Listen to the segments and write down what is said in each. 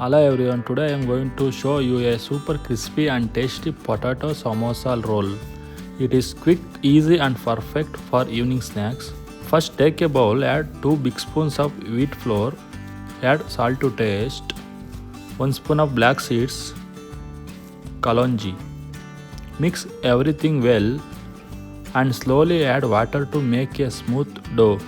Hello everyone, today I am going to show you a super crispy and tasty potato samosa roll. It is quick, easy and perfect for evening snacks. First take a bowl, add 2 big spoons of wheat flour, add salt to taste, 1 spoon of black seeds, kalonji. Mix everything well and slowly add water to make a smooth dough.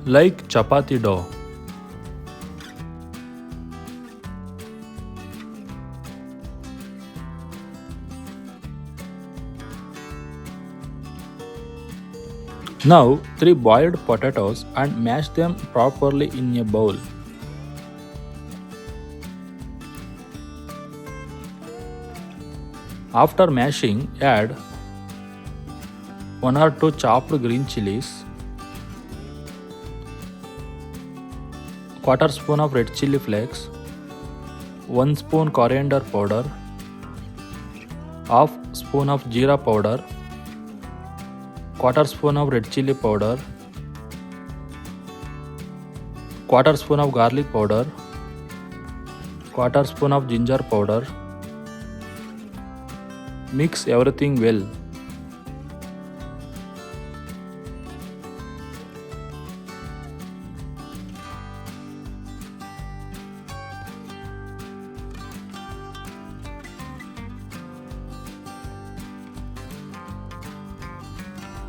Like chapati dough. Now 3 boiled potatoes and mash them properly in a bowl. After mashing, add 1 or 2 chopped green chillies, quarter spoon of red chilli flakes, 1 spoon coriander powder, half spoon of jeera powder, quarter spoon of red chilli powder, quarter spoon of garlic powder, quarter spoon of ginger powder. Mix everything well.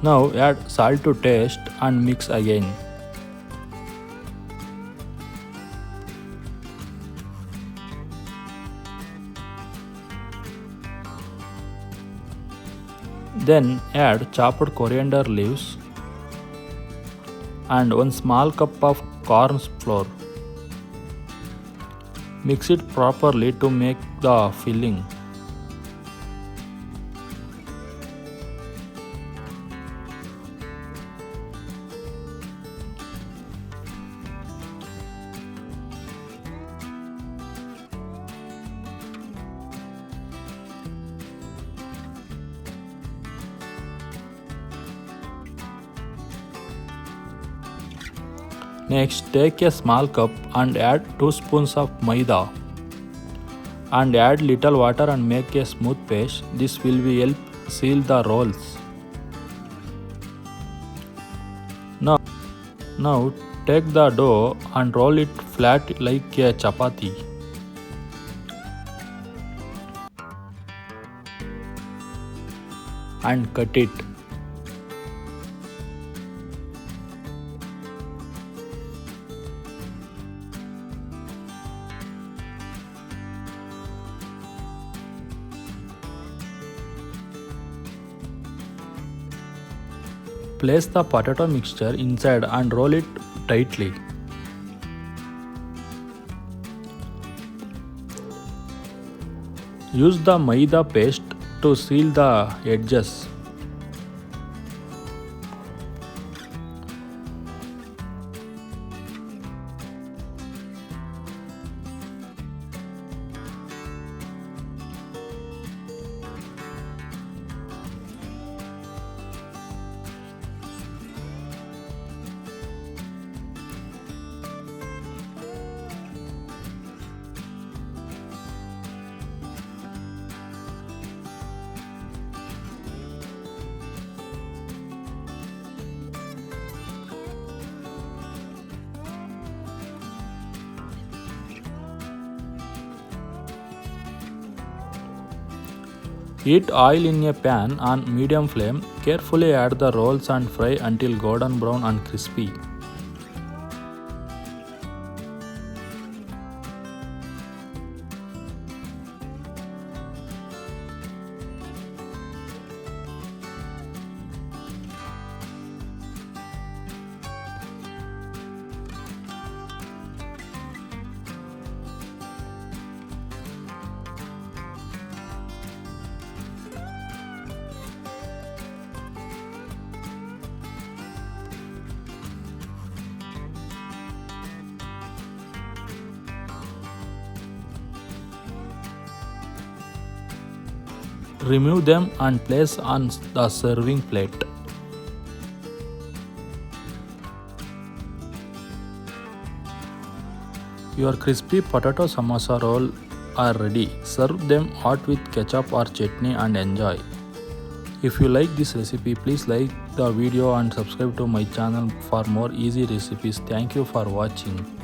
Now add salt to taste and mix again. Then add chopped coriander leaves and 1 small cup of corn flour. Mix it properly to make the filling. Next, take a small cup and add 2 spoons of maida and add little water and make a smooth paste. This will help seal the rolls. Now take the dough and roll it flat like a chapati. And cut it. Place the potato mixture inside and roll it tightly. Use the maida paste to seal the edges. Heat oil in a pan on medium flame. Carefully add the rolls and fry until golden brown and crispy. Remove them and place on the serving plate. Your crispy potato samosa roll are ready. Serve them hot with ketchup or chutney and enjoy. If you like this recipe, please like the video and subscribe to my channel for more easy recipes. Thank you for watching.